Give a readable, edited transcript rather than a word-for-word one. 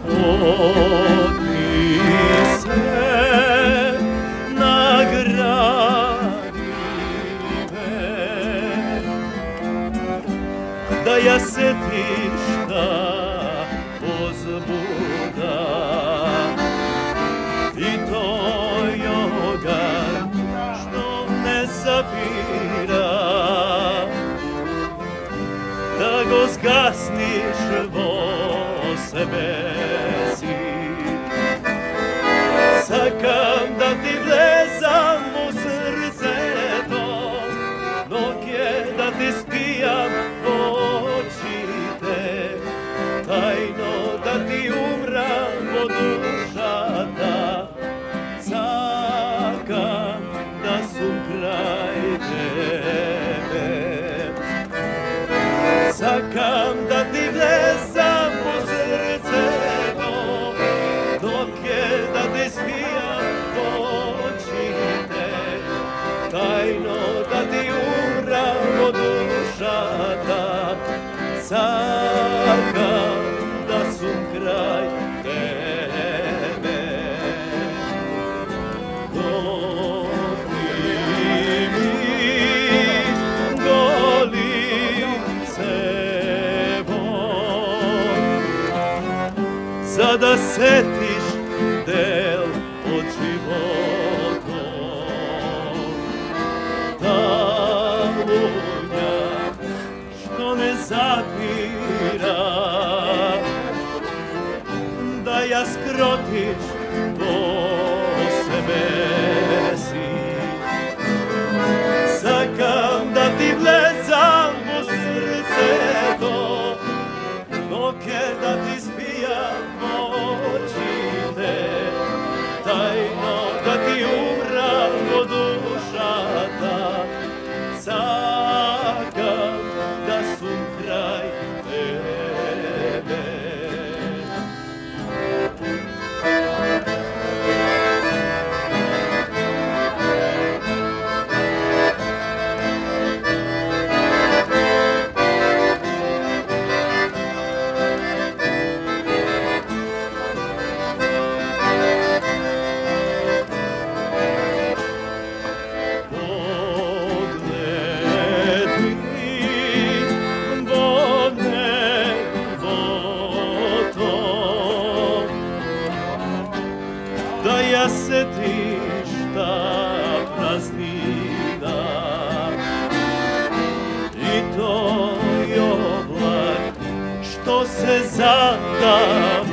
Odi se na gradive, da ja setiš ta pozbuda i to joga što ne zabira, da go zgasniš vo sebe si. Sakam da ti vlezam u srce to, dok je da ti spijam oči te, tajno da ti umram od dušata. Sakam da sum kraj tebe, sakam da ti vlezam u srce to, dok je da ti spijam oči te, tajno da ti umram od dušata. Sakam da sum kraj tebe, dok ti mi golice sada setiš del od životom. Ta lunja što ne zapira, da ja skrotiš do sebe si. Sakam da ti vlezam u srce to, dok je da ti spijam oči te, tajno da ti umram od dušata. Sakam da sum kraj tebe. Da ja setiš ta praznina i to je oblak što se zatamu.